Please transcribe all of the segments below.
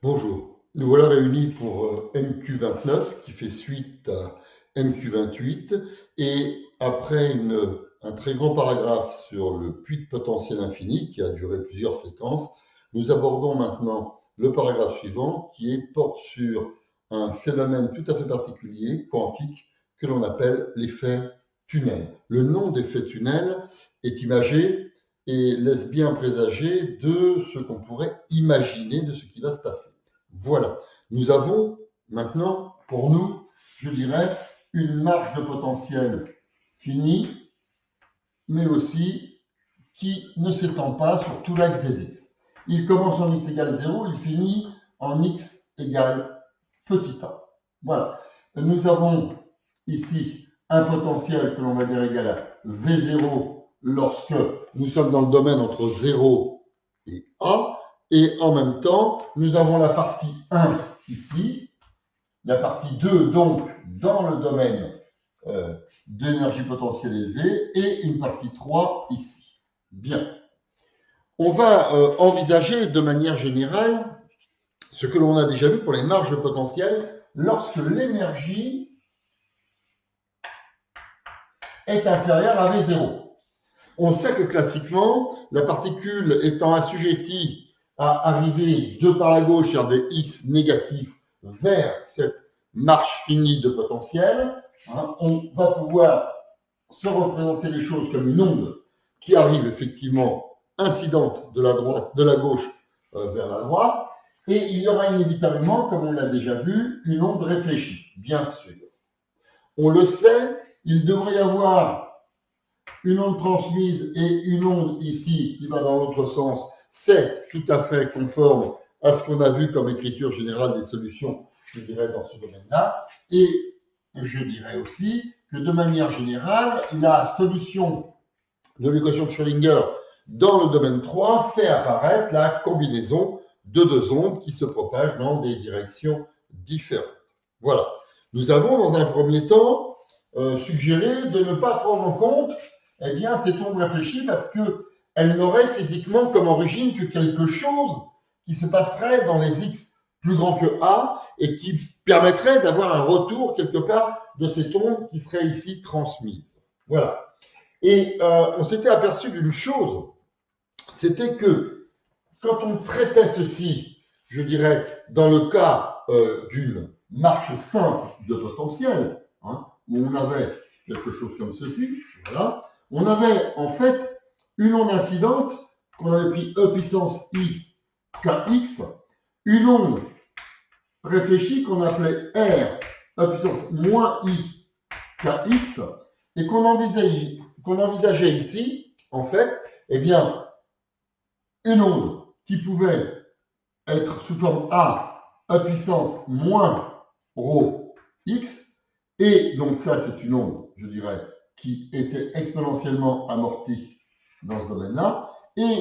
Bonjour, nous voilà réunis pour MQ29 qui fait suite à MQ28 et après un très grand paragraphe sur le puits de potentiel infini qui a duré plusieurs séquences, nous abordons maintenant le paragraphe suivant porte sur un phénomène tout à fait particulier, quantique, que l'on appelle l'effet tunnel. Le nom d'effet tunnel est imagé et laisse bien présager de ce qu'on pourrait imaginer de ce qui va se passer. Voilà. Nous avons maintenant, pour nous, je dirais, une marge de potentiel finie, mais aussi qui ne s'étend pas sur tout l'axe des x. Il commence en x égale 0, il finit en x égale petit a. Voilà. Nous avons ici un potentiel que l'on va dire égal à V0 lorsque nous sommes dans le domaine entre 0 et A. Et en même temps, nous avons la partie 1 ici, la partie 2 donc dans le domaine d'énergie potentielle élevée et une partie 3 ici. Bien. On va envisager de manière générale ce que l'on a déjà vu pour les marges potentielles lorsque l'énergie est inférieure à V0. On sait que classiquement, la particule étant assujettie à arriver de par la gauche sur des x négatifs vers cette marche finie de potentiel, on va pouvoir se représenter les choses comme une onde qui arrive effectivement incidente de la gauche vers la droite, et il y aura inévitablement, comme on l'a déjà vu, une onde réfléchie, bien sûr. On le sait, il devrait y avoir une onde transmise et une onde ici qui va dans l'autre sens. C'est tout à fait conforme à ce qu'on a vu comme écriture générale des solutions, je dirais, dans ce domaine-là. Et je dirais aussi que de manière générale, la solution de l'équation de Schrödinger dans le domaine 3 fait apparaître la combinaison de deux ondes qui se propagent dans des directions différentes. Voilà. Nous avons dans un premier temps suggéré de ne pas prendre en compte cette onde réfléchie parce qu'elle n'aurait physiquement comme origine que quelque chose qui se passerait dans les x plus grands que A et qui permettrait d'avoir un retour quelque part de cette onde qui serait ici transmise. Voilà. Et on s'était aperçu d'une chose, c'était que quand on traitait ceci, je dirais, dans le cas d'une marche simple de potentiel, où on avait quelque chose comme ceci, voilà, on avait en fait une onde incidente qu'on avait pris E puissance I kx, une onde réfléchie qu'on appelait R E puissance moins I kx, et qu'on envisageait ici, en fait, une onde qui pouvait être sous forme A E puissance moins ρ x, et donc ça c'est une onde, je dirais, qui était exponentiellement amortie dans ce domaine-là, et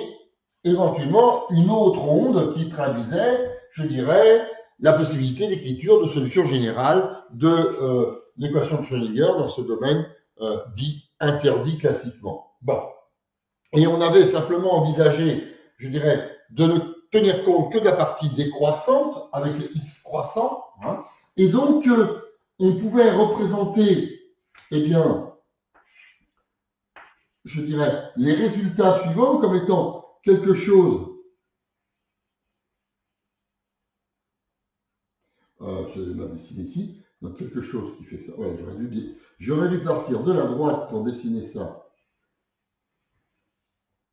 éventuellement une autre onde qui traduisait, je dirais, la possibilité d'écriture de solution générale de l'équation de Schrödinger dans ce domaine dit interdit classiquement. Bon. Et on avait simplement envisagé, je dirais, de ne tenir compte que de la partie décroissante avec les x croissants, et donc on pouvait représenter, je dirais, les résultats suivants comme étant quelque chose, je vais la dessiner ici, donc quelque chose qui fait ça. Ouais, j'aurais dû partir de la droite pour dessiner ça.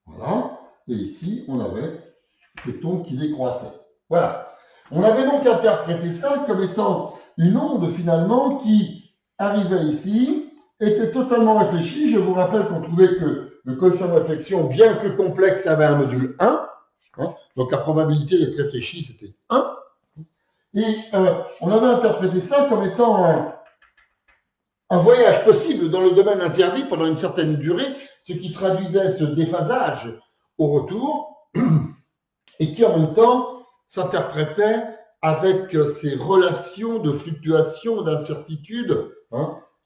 Voilà. Et ici, on avait cette onde qui décroissait. Voilà. On avait donc interprété ça comme étant une onde finalement qui arrivait ici, était totalement réfléchie. Je vous rappelle qu'on trouvait que le coefficient de réflexion, bien que complexe, avait un module 1. Donc la probabilité d'être réfléchi, c'était 1. Et on avait interprété ça comme étant un voyage possible dans le domaine interdit pendant une certaine durée, ce qui traduisait ce déphasage au retour, et qui en même temps s'interprétait avec ces relations de fluctuation, d'incertitude,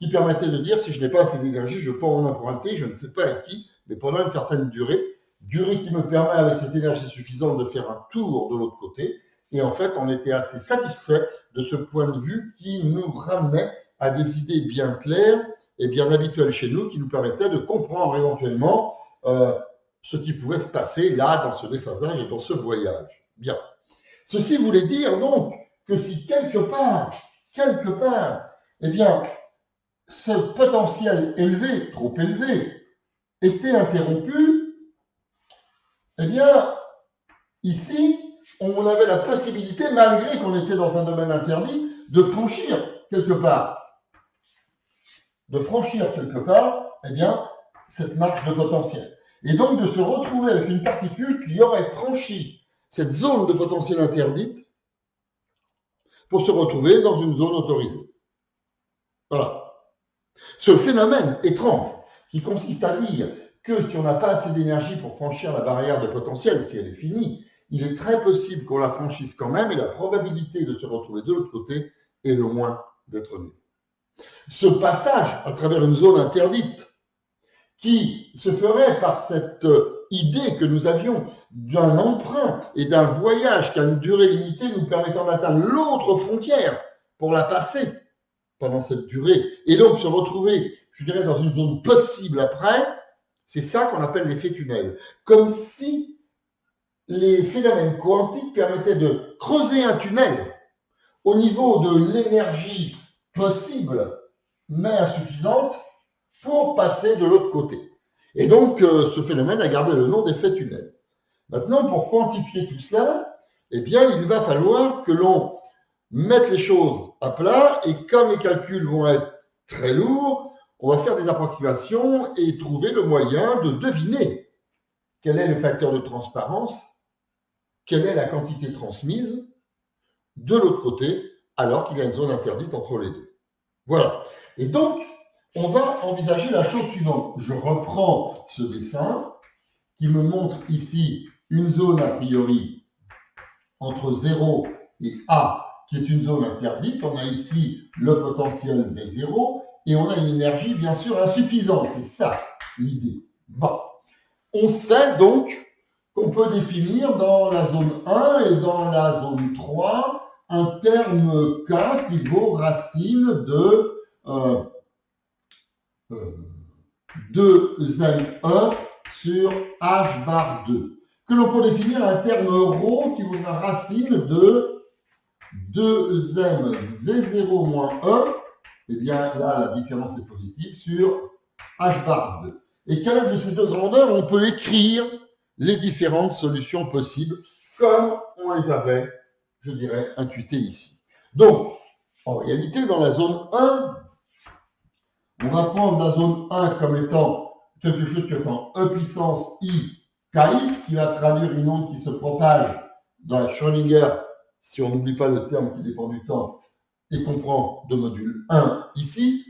qui permettaient de dire si je n'ai pas assez d'énergie, je peux en emprunter, je ne sais pas à qui, mais pendant une certaine durée qui me permet avec cette énergie suffisante de faire un tour de l'autre côté, Et en fait, on était assez satisfait de ce point de vue qui nous ramenait à des idées bien claires et bien habituelles chez nous, qui nous permettaient de comprendre éventuellement ce qui pouvait se passer là, dans ce déphasage et dans ce voyage. Bien. Ceci voulait dire donc que si quelque part, eh bien, ce potentiel élevé, trop élevé, était interrompu, eh bien, ici, on avait la possibilité, malgré qu'on était dans un domaine interdit, de franchir quelque part, eh bien, cette marche de potentiel. Et donc de se retrouver avec une particule qui aurait franchi cette zone de potentiel interdite pour se retrouver dans une zone autorisée. Voilà. Ce phénomène étrange qui consiste à dire que si on n'a pas assez d'énergie pour franchir la barrière de potentiel, si elle est finie, il est très possible qu'on la franchisse quand même et la probabilité de se retrouver de l'autre côté est loin d'être nulle. Ce passage à travers une zone interdite qui se ferait par cette idée que nous avions d'un emprunt et d'un voyage qui a une durée limitée nous permettant d'atteindre l'autre frontière pour la passer pendant cette durée et donc se retrouver, je dirais, dans une zone possible après, c'est ça qu'on appelle l'effet tunnel. Comme si les phénomènes quantiques permettaient de creuser un tunnel au niveau de l'énergie possible mais insuffisante pour passer de l'autre côté. Et donc, ce phénomène a gardé le nom d'effet tunnel. Maintenant, pour quantifier tout cela, eh bien, il va falloir que l'on mette les choses à plat et comme les calculs vont être très lourds, on va faire des approximations et trouver le moyen de deviner quel est le facteur de transparence, quelle est la quantité transmise de l'autre côté, alors qu'il y a une zone interdite entre les deux. Voilà. Et donc, on va envisager la chose suivante. Je reprends ce dessin qui me montre ici une zone a priori entre 0 et A, qui est une zone interdite. On a ici le potentiel des zéros et on a une énergie bien sûr insuffisante. C'est ça l'idée. Bon. On sait donc qu'on peut définir dans la zone 1 et dans la zone 3 un terme K qui vaut racine de 2ME sur H bar 2, que l'on peut définir un terme ρ qui vaudra racine de 2M V0 moins E, et bien là la différence est positive, sur H bar 2. Et quelle est de ces deux grandeurs, on peut écrire les différentes solutions possibles, comme on les avait, je dirais, intuitées ici. Donc, en réalité, dans la zone 1, on va prendre la zone 1 comme étant quelque chose qui est en E puissance I kx, qui va traduire une onde qui se propage dans la Schrödinger, si on n'oublie pas le terme qui dépend du temps, et qu'on prend de module 1 ici.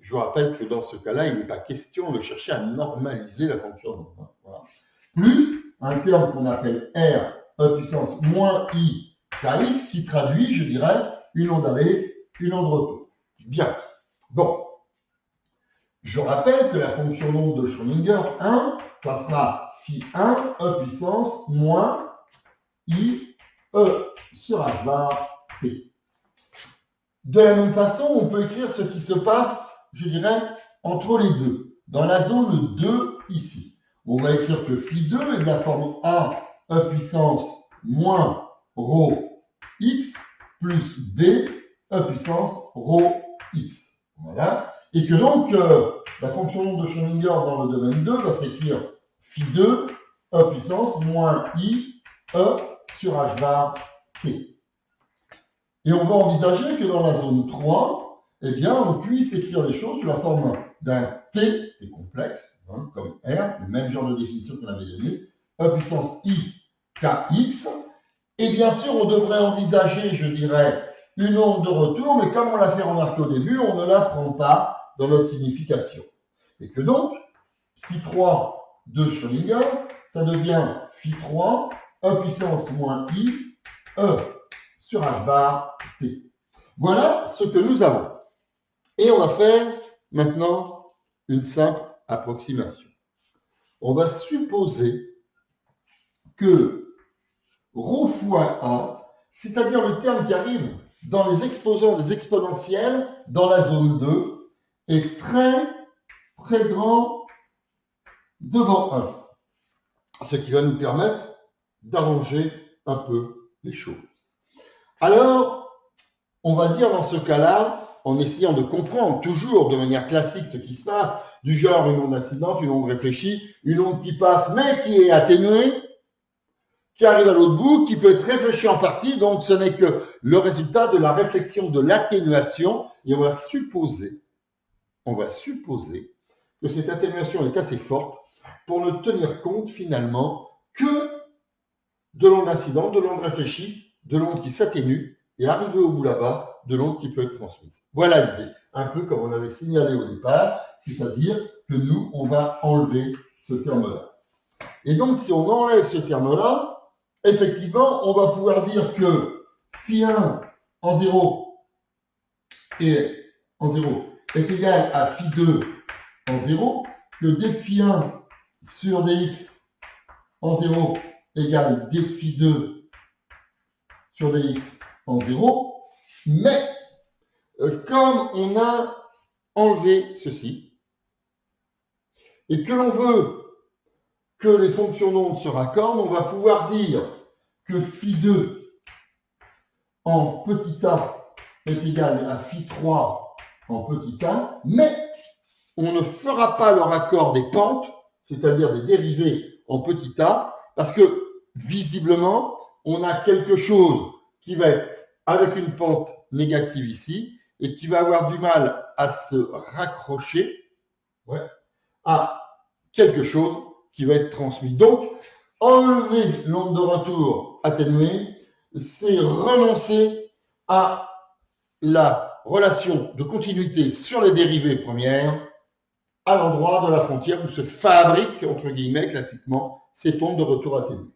Je vous rappelle que dans ce cas-là, il n'est pas question de chercher à normaliser la fonction d'onde. Voilà. Plus un terme qu'on appelle R, E puissance moins I kx, qui traduit, je dirais, une onde aller, une onde retour. Bien. Bon. Je rappelle que la fonction d'onde de Schrödinger 1, ça sera phi1 E puissance moins I E sur H bar T. De la même façon, on peut écrire ce qui se passe, je dirais, entre les deux, dans la zone 2 ici. On va écrire que phi2 est de la forme A E puissance moins rho x plus B E puissance rho x. Voilà. Et que donc, la fonction d'onde de Schrödinger dans le domaine 2 va s'écrire phi2 E puissance moins I E sur H bar T. Et on va envisager que dans la zone 3, eh bien, on puisse écrire les choses sous la forme d'un T, qui est complexe, hein, comme R, le même genre de définition qu'on avait donné, E puissance I kx. Et bien sûr, on devrait envisager, je dirais, une onde de retour, mais comme on l'a fait remarquer au début, on ne la prend pas dans notre signification. Et que donc, phi3 de Schrödinger, ça devient phi3 E puissance moins I E sur H bar T. Voilà ce que nous avons. Et on va faire maintenant une simple approximation. On va supposer que ρ fois A c'est-à-dire le terme qui arrive dans les exposants des exponentielles dans la zone 2, est très, très grand devant 1. Ce qui va nous permettre d'arranger un peu les choses. Alors, on va dire dans ce cas-là, en essayant de comprendre toujours de manière classique ce qui se passe, du genre une onde incidente, une onde réfléchie, une onde qui passe mais qui est atténuée, qui arrive à l'autre bout, qui peut être réfléchie en partie, donc ce n'est que le résultat de la réflexion de l'atténuation, et on va supposer que cette atténuation est assez forte pour ne tenir compte finalement que de l'onde incidente, de l'onde réfléchie, de l'onde qui s'atténue, et arriver au bout là-bas, de l'onde qui peut être transmise. Voilà l'idée, un peu comme on avait signalé au départ, c'est-à-dire que nous, on va enlever ce terme-là. Et donc, si on enlève ce terme-là, effectivement, on va pouvoir dire que phi1 en 0 est égal à phi2 en 0, que dφ1 sur dx en 0 égale dφ2 sur dx en 0, mais comme on a enlevé ceci, et que l'on veut que les fonctions d'onde se raccordent, on va pouvoir dire que phi2 en petit a est égal à phi3 en petit a, mais on ne fera pas le raccord des pentes, c'est-à-dire des dérivées en petit a, parce que visiblement, on a quelque chose qui va être avec une pente négative ici, et qui va avoir du mal à se raccrocher à quelque chose qui va être transmis. Donc, enlever l'onde de retour atténuée, c'est renoncer à la relation de continuité sur les dérivées premières à l'endroit de la frontière où se fabrique, entre guillemets, classiquement, cette onde de retour atténuée.